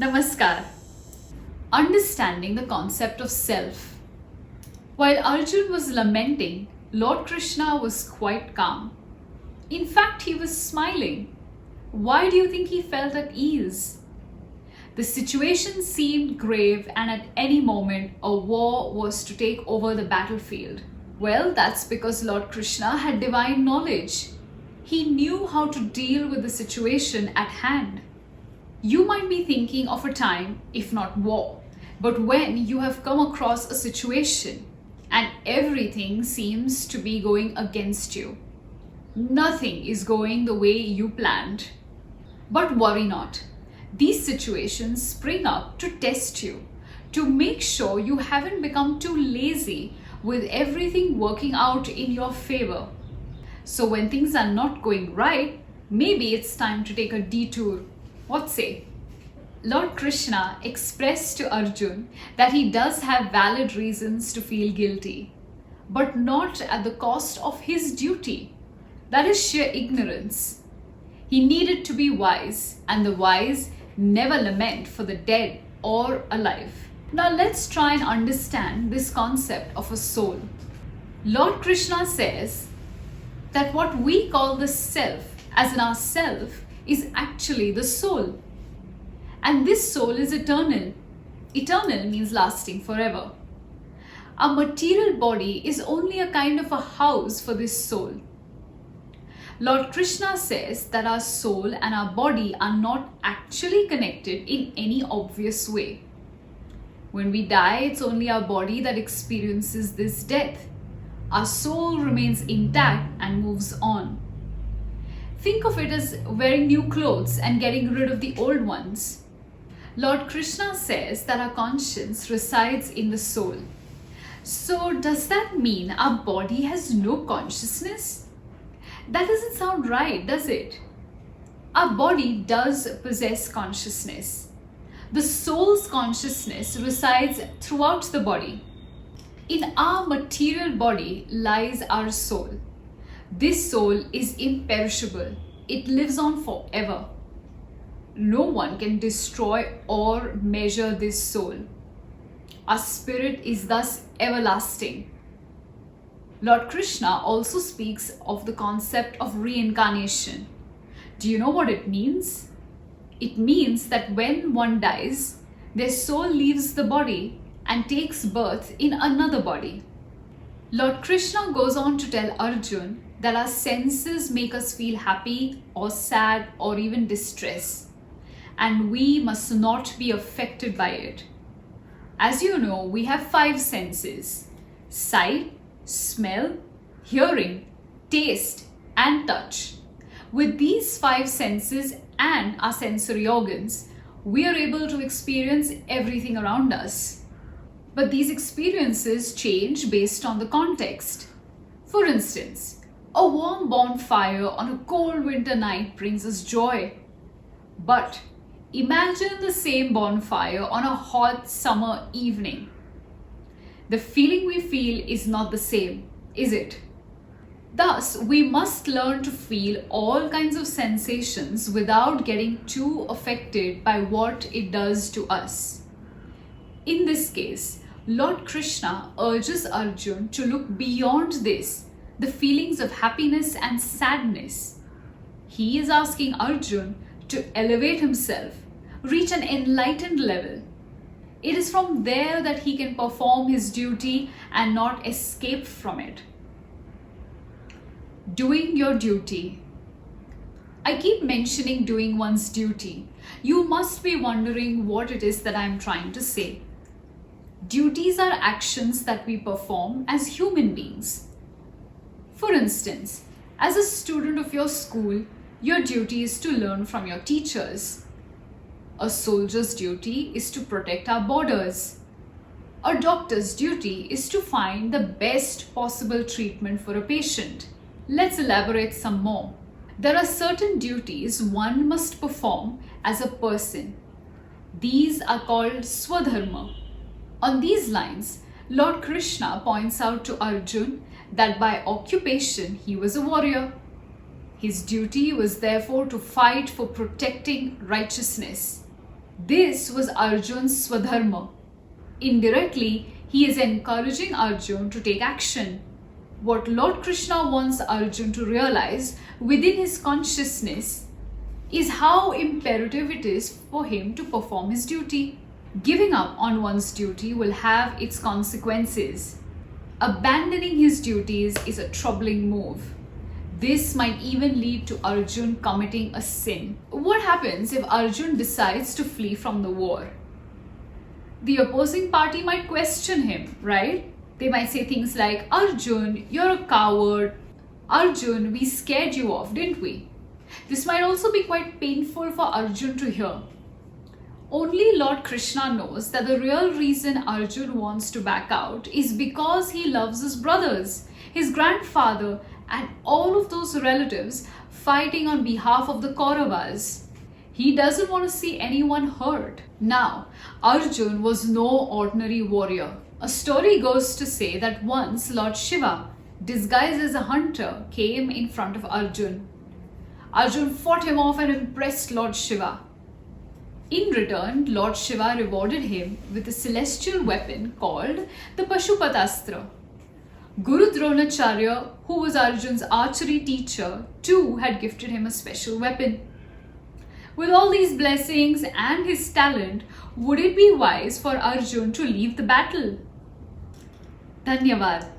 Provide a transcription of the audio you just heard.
Namaskar. Understanding the concept of self. While Arjun was lamenting, Lord Krishna was quite calm. In fact, he was smiling. Why do you think he felt at ease? The situation seemed grave, and at any moment, a war was to take over the battlefield. Well, that's because Lord Krishna had divine knowledge. He knew how to deal with the situation at hand. You might be thinking of a time, if not war, but when you have come across a situation and everything seems to be going against you. Nothing is going the way you planned. But worry not. These situations spring up to test you, to make sure you haven't become too lazy with everything working out in your favor. So when things are not going right, maybe it's time to take a detour. What say? Lord Krishna expressed to Arjun that he does have valid reasons to feel guilty, but not at the cost of his duty. That is sheer ignorance. He needed to be wise, and the wise never lament for the dead or alive. Now let's try and understand this concept of a soul. Lord Krishna says that what we call the self, as in ourself, is actually the soul. And this soul is eternal. Eternal means lasting forever. Our material body is only a kind of a house for this soul. Lord Krishna says that our soul and our body are not actually connected in any obvious way. When we die, it's only our body that experiences this death. Our soul remains intact and moves on. Think of it as wearing new clothes and getting rid of the old ones. Lord Krishna says that our conscience resides in the soul. So does that mean our body has no consciousness? That doesn't sound right, does it? Our body does possess consciousness. The soul's consciousness resides throughout the body. In our material body lies our soul. This soul is imperishable. It lives on forever. No one can destroy or measure this soul. Our spirit is thus everlasting. Lord Krishna also speaks of the concept of reincarnation. Do you know what it means? It means that when one dies, their soul leaves the body and takes birth in another body. Lord Krishna goes on to tell Arjun that our senses make us feel happy or sad or even distress, and we must not be affected by it. As you know, we have 5 senses: sight, smell, hearing, taste, and touch. With these 5 senses and our sensory organs, we are able to experience everything around us. But these experiences change based on the context. For instance, a warm bonfire on a cold winter night brings us joy. But imagine the same bonfire on a hot summer evening. The feeling we feel is not the same, is it? Thus, we must learn to feel all kinds of sensations without getting too affected by what it does to us. In this case, Lord Krishna urges Arjun to look beyond this, the feelings of happiness and sadness. He is asking Arjun to elevate himself, reach an enlightened level. It is from there that he can perform his duty and not escape from it. Doing your duty. I keep mentioning doing one's duty. You must be wondering what it is that I'm trying to say. Duties are actions that we perform as human beings. For instance, as a student of your school, your duty is to learn from your teachers. A soldier's duty is to protect our borders. A doctor's duty is to find the best possible treatment for a patient. Let's elaborate some more. There are certain duties one must perform as a person. These are called swadharma. On these lines, Lord Krishna points out to Arjun that by occupation he was a warrior. His duty was therefore to fight for protecting righteousness. This was Arjun's Swadharma. Indirectly, he is encouraging Arjun to take action. What Lord Krishna wants Arjun to realize within his consciousness is how imperative it is for him to perform his duty. Giving up on one's duty will have its consequences. Abandoning his duties is a troubling move. This might even lead to Arjun committing a sin. What happens if Arjun decides to flee from the war? The opposing party might question him, right? They might say things like, Arjun, you're a coward. Arjun, we scared you off, didn't we? This might also be quite painful for Arjun to hear. Only Lord Krishna knows that the real reason Arjun wants to back out is because he loves his brothers, his grandfather, and all of those relatives fighting on behalf of the Kauravas. He doesn't want to see anyone hurt. Now, Arjun was no ordinary warrior. A story goes to say that once Lord Shiva, disguised as a hunter, came in front of Arjun. Arjun fought him off and impressed Lord Shiva. In return, Lord Shiva rewarded him with a celestial weapon called the Pashupatastra. Guru Dronacharya, who was Arjun's archery teacher, too had gifted him a special weapon. With all these blessings and his talent, would it be wise for Arjun to leave the battle? Dhanyavad.